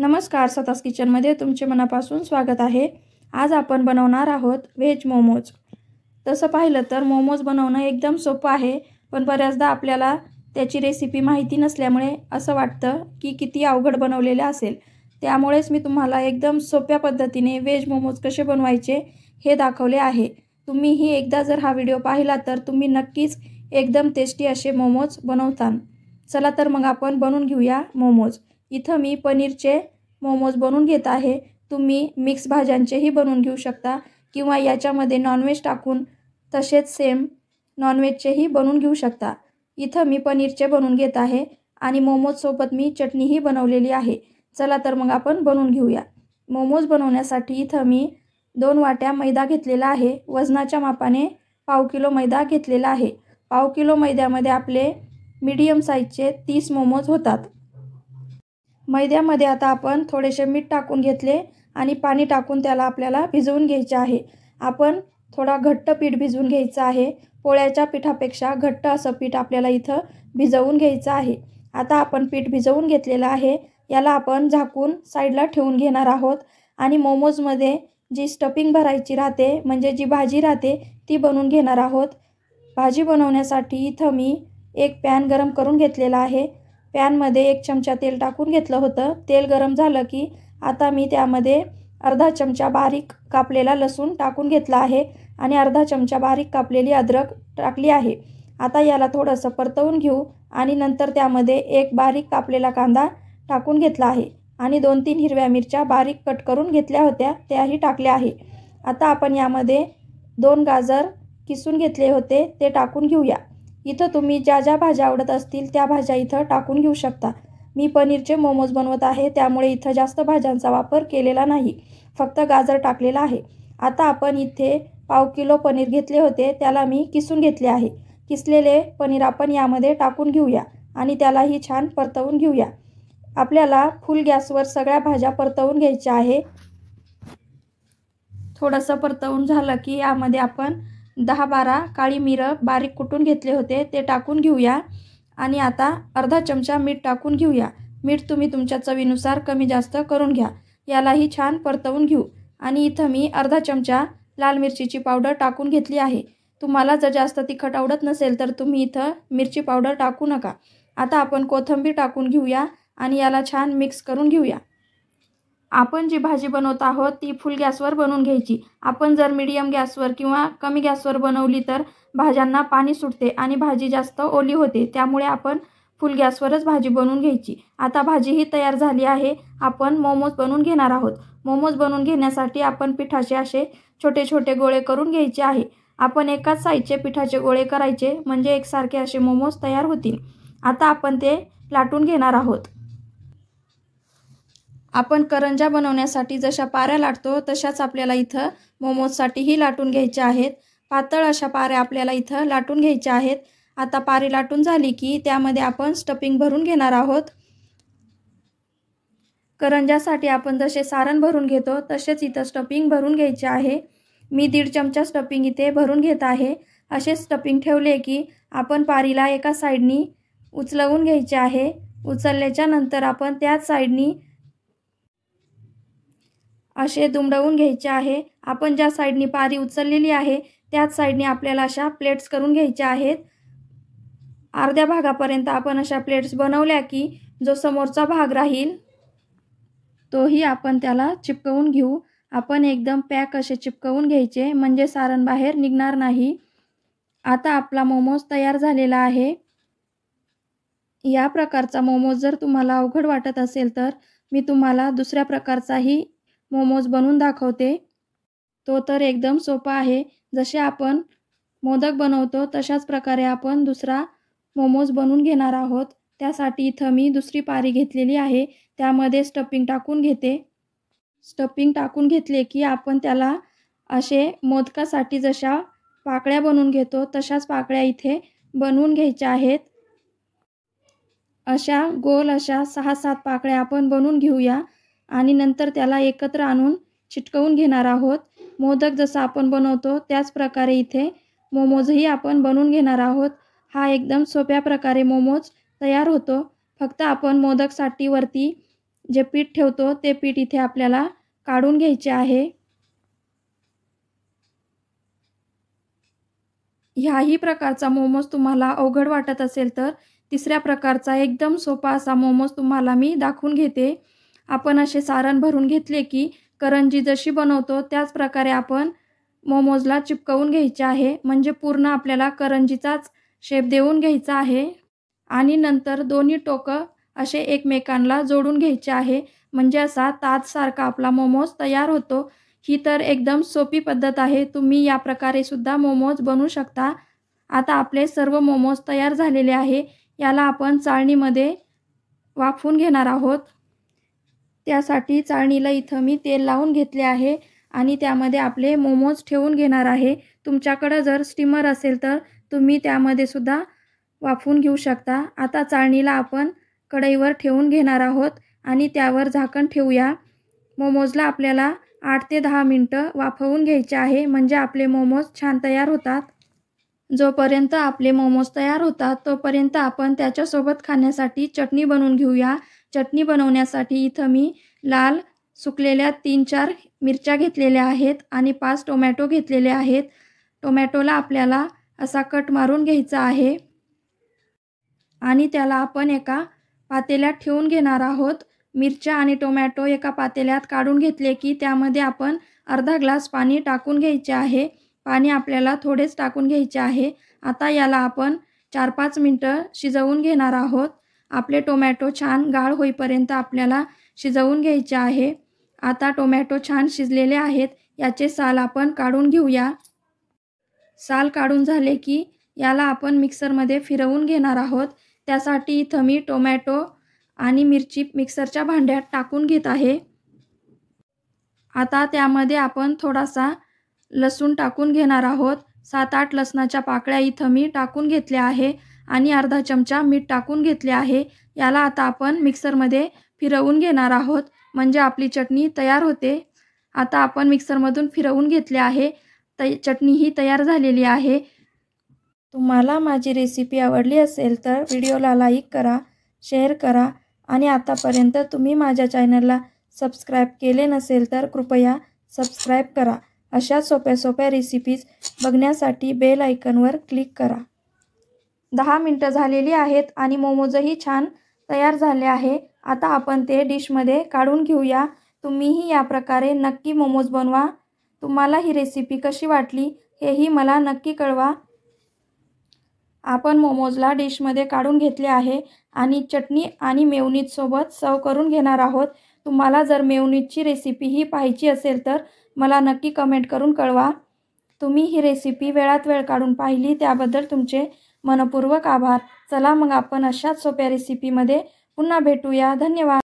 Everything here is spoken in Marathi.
नमस्कार, सतास किचनमध्ये तुमचे मनापासून स्वागत आहे। आज आपण बनवणार आहोत व्हेज मोमोज। तसं पाहिलं तर मोमोज बनवणं एकदम सोपं आहे, पण बऱ्याचदा आपल्याला त्याची रेसिपी माहिती नसल्यामुळे असं वाटतं की किती अवघड बनवलेले असेल। त्यामुळेच मी तुम्हाला एकदम सोप्या पद्धतीने व्हेज मोमोज कसे बनवायचे हे दाखवले आहे। तुम्हीही एकदा जर हा व्हिडिओ पाहिला तर तुम्ही नक्कीच एकदम टेस्टी असे मोमोज बनवताल। चला तर मग आपण बनवून घेऊया मोमोज। इथं मी पनीरचे मोमोज बनवून घेत आहे। तुम्ही मिक्स भाज्यांचेही बनवून घेऊ शकता किंवा याच्यामध्ये नॉनव्हेज टाकून तसेच सेम नॉनव्हेजचेही बनवून घेऊ शकता। इथं मी पनीरचे बनवून घेत आहे आणि मोमोज सोबत मी चटणीही बनवलेली आहे। चला तर मग आपण बनवून घेऊया। मोमोज बनवण्यासाठी इथं मी 2 वाट्या मैदा घेतलेला आहे। वजनाच्या मापाने पाव किलो मैदा घेतलेला आहे। पाव किलो मैद्यामध्ये आपले मीडियम साईजचे 30 मोमोज होतात। मैद्यामध्ये आता आपण थोडेसे मीठ टाकून घेतले आणि पाणी टाकून त्याला आपल्याला भिजवून घ्यायचे आहे। आपण थोडा घट्ट पीठ भिजवून घ्यायचं आहे। पोळ्याच्या पिठापेक्षा घट्ट असं पीठ आपल्याला इथं भिजवून घ्यायचं आहे। आता आपण पीठ भिजवून घेतलेलं आहे। याला आपण झाकून साईडला ठेवून घेणार आहोत आणि मोमोजमध्ये जी स्टफिंग भरायची राहते म्हणजे जी भाजी राहते ती बनवून घेणार आहोत। भाजी बनवण्यासाठी इथं मी एक पॅन गरम करून घेतलेला आहे। पॅनमध्ये 1 चमचा तेल टाकून घेतलं होतं। तेल गरम झालं की आता मी त्यामध्ये अर्धा चमचा बारीक कापलेला लसूण टाकून घेतला आहे आणि अर्धा चमचा बारीक कापलेली अद्रक टाकली आहे। आता याला थोडंसं परतवून घेऊ आणि नंतर त्यामध्ये एक बारीक कापलेला कांदा टाकून घेतला आहे आणि 2-3 हिरव्या मिरच्या बारीक कट करून घेतल्या होत्या त्याही टाकल्या आहे। आता आपण यामध्ये 2 गाजर किसून घेतले होते ते टाकून घेऊया। इथं तुम्ही ज्या ज्या भाज्या आवडत असतील त्या भाज्या इथं टाकून घेऊ शकता। मी पनीरचे मोमोज बनवत आहे त्यामुळे इथं जास्त भाज्यांचा वापर केलेला नाही, फक्त गाजर टाकलेला आहे। आता आपण इथे पाव किलो पनीर घेतले होते त्याला मी किसून घेतले आहे। किसलेले पनीर आपण यामध्ये टाकून घेऊया आणि त्यालाही छान परतवून घेऊया। आपल्याला फुल गॅसवर सगळ्या भाज्या परतवून घ्यायच्या आहे। थोडंसं परतवून झालं की यामध्ये आपण 10-12 काळी मिरं बारीक कुटून घेतले होते ते टाकून घेऊया आणि आता अर्धा चमचा मीठ टाकून घेऊया। मीठ तुम्ही तुमच्या चवीनुसार कमी जास्त करून घ्या। यालाही छान परतवून घेऊ आणि इथं मी अर्धा चमचा लाल मिरचीची पावडर टाकून घेतली आहे। तुम्हाला जर जास्त तिखट आवडत नसेल तर तुम्ही इथं मिरची पावडर टाकू नका। आता आपण कोथिंबीर टाकून घेऊया आणि याला छान मिक्स करून घेऊया। आपण जी भाजी बनवत आहोत ती फुल गॅसवर बनवून घ्यायची। आपण जर मीडियम गॅसवर किंवा कमी गॅसवर बनवली तर भाज्यांना पाणी सुटते आणि भाजी जास्त ओली होते, त्यामुळे आपण फुल गॅसवरच भाजी बनवून घ्यायची। आता भाजी ही तयार झाली आहे। आपण मोमोज बनवून घेणार आहोत। मोमोज बनवून घेण्यासाठी आपण पिठाचे असे छोटे छोटे गोळे करून घ्यायचे आहे। आपण एकाच साईजचे पिठाचे गोळे करायचे म्हणजे एकसारखे असे मोमोज तयार होतील। आता आपण ते लाटून घेणार आहोत। आपण करंजा बनवण्यासाठी जशा पाऱ्या लाटतो तशाच आपल्याला इथं मोमोजसाठीही लाटून घ्यायच्या आहेत। पातळ अशा पाऱ्या आपल्याला इथं लाटून घ्यायच्या आहेत। आता पारी लाटून झाली की त्यामध्ये आपण स्टफिंग भरून घेणार आहोत। करंजासाठी आपण जसे सारण भरून घेतो तसेच इथं स्टफिंग भरून घ्यायचे आहे। मी 1.5 चमचा स्टफिंग इथे भरून घेत आहे। असे स्टफिंग ठेवले की आपण पारीला एका साईडनी उचलवून घ्यायचे आहे। उचलल्याच्या नंतर आपण त्याच साईडनी असे दुमडवून घ्यायचे आहे। आपण ज्या साईडनी पारी उचललेली आहे त्याच साईडनी आपल्याला अशा प्लेट्स करून घ्यायच्या आहेत। अर्ध्या भागापर्यंत आपण अशा प्लेट्स बनवल्या की जो समोरचा भाग राहील तोही आपण त्याला चिपकवून घेऊ। आपण एकदम पॅक असे चिपकवून घ्यायचे म्हणजे सारण बाहेर निघणार नाही। आता आपला मोमोज तयार झालेला आहे। या प्रकारचा मोमोज जर तुम्हाला अवघड वाटत असेल तर मी तुम्हाला दुसऱ्या प्रकारचाही मोमोज बनवून दाखवते। तो तर एकदम सोपा आहे। जसे आपण मोदक बनवतो तशाच प्रकारे आपण दुसरा मोमोज बनवून घेणार आहोत। त्यासाठी इथं मी दुसरी पारी घेतलेली आहे, त्यामध्ये स्टफिंग टाकून घेते। स्टफिंग टाकून घेतले की आपण त्याला असे मोदकासाठी जशा पाकळ्या बनवून घेतो तशाच पाकळ्या इथे बनवून घ्यायच्या आहेत। अशा गोल अशा 6-7 पाकळ्या आपण बनवून घेऊया आणि नंतर त्याला एकत्र आणून चिटकवून घेणार आहोत। मोदक जसा आपण बनवतो त्याच प्रकारे इथे मोमोजही आपण बनवून घेणार आहोत। हा एकदम सोप्या प्रकारे मोमोज तयार होतो। फक्त आपण मोदकसाठी वरती जे पीठ ठेवतो ते पीठ इथे आपल्याला काढून घ्यायचे आहे। ह्याही प्रकारचा मोमोज तुम्हाला अवघड वाटत असेल तर तिसऱ्या प्रकारचा एकदम सोपा असा मोमोज तुम्हाला मी दाखवून घेते। आपण असे सारण भरून घेतले की करंजी जशी बनवतो त्याच प्रकारे आपण मोमोजला चिपकवून घ्यायचे आहे, म्हणजे पूर्ण आपल्याला करंजीचाच शेप देऊन घ्यायचा आहे। आणि नंतर दोन्ही टोकं असे एकमेकांना जोडून घ्यायचे आहे, म्हणजे असा ताजसारखा आपला मोमोज तयार होतो। ही तर एकदम सोपी पद्धत आहे, तुम्ही या प्रकारे सुद्धा मोमोज बनवू शकता। आता आपले सर्व मोमोज तयार झालेले आहे। याला आपण चाळणीमध्ये वाफवून घेणार आहोत। त्यासाठी चाळणीला इथं मी तेल लावून घेतले आहे आणि त्यामध्ये आपले मोमोज ठेवून घेणार आहे। तुमच्याकडे जर स्टीमर असेल तर तुम्ही त्यामध्ये सुद्धा वाफवून घेऊ शकता। आता चाळणीला आपण कढईवर ठेवून घेणार आहोत आणि त्यावर झाकण ठेवूया। मोमोजला आपल्याला 8 ते 10 मिनिटं वाफवून घ्यायचे आहे, म्हणजे आपले मोमोज छान तयार होतात। जोपर्यंत आपले मोमोज तयार होतात तोपर्यंत आपण त्याच्यासोबत खाण्यासाठी चटणी बनवून घेऊया। चटणी बनवण्यासाठी इथं मी लाल सुकलेल्या 3-4 मिरच्या घेतलेल्या आहेत आणि 5 टोमॅटो घेतलेले आहेत। टोमॅटोला आपल्याला असा कट मारून घ्यायचा आहे आणि त्याला आपण एका पातेल्यात ठेवून घेणार आहोत। मिरच्या आणि टोमॅटो एका पातेल्यात काढून घेतले की त्यामध्ये आपण अर्धा ग्लास पाणी टाकून घ्यायचे आहे। पाणी आपल्याला थोडेच टाकून घ्यायचे आहे। आता याला आपण 4-5 मिनिटं शिजवून घेणार आहोत। आपले टोमॅटो छान गाळ होईपर्यंत आपल्याला शिजवून घ्यायचे आहे। आता टोमॅटो छान शिजलेले आहेत, याचे साल आपण काढून घेऊया। साल काढून झाले की याला आपण मिक्सरमध्ये फिरवून घेणार आहोत। त्यासाठी इथं मी टोमॅटो आणि मिरची मिक्सरच्या भांड्यात टाकून घेत आहे। आता त्यामध्ये आपण थोडासा लसूण टाकून घेणार आहोत। 7-8 लसणाच्या पाकळ्या इथं मी टाकून घेतल्या आहे आणि अर्धा चमचा मीठ टाकून घेतले आहे। याला आता आपण मिक्सरमध्ये फिरवून घेणार आहोत, म्हणजे आपली चटणी तयार होते। आता आपण मिक्सरमधून फिरवून घेतले आहे, चटणी ही तयार झालेली आहे। तुम्हाला माझी रेसिपी आवडली असेल तर व्हिडिओला लाईक करा, शेअर करा आणि आतापर्यंत तुम्ही माझ्या चॅनलला सबस्क्राईब केले नसेल तर कृपया सबस्क्राईब करा। अशा सोप्या सोप्या रेसिपीज बघण्यासाठी बेल आयकॉनवर क्लिक करा। 10 मिनिटं झालेली आहेत आणि मोमोजही छान तयार झाले आहे। आता आपण ते डिशमध्ये काढून घेऊया। तुम्हीही या प्रकारे नक्की मोमोज बनवा। तुम्हाला ही रेसिपी कशी वाटली हेही मला नक्की कळवा। आपण मोमोजला डिशमध्ये काढून घेतले आहे आणि चटणी आणि मेयोनीज सोबत सर्व करून घेणार आहोत। तुम्हाला जर मेयोनीजची रेसिपी ही पाहायची असेल तर मला नक्की कमेंट करून कळवा। तुम्ही ही रेसिपी वेळात वेळ काढून पाहिली त्याबद्दल तुमचे मनपूर्वक आभार। चला मग आपण अशाच सोप्या रेसिपीमध्ये पुन्हा भेटूया। धन्यवाद।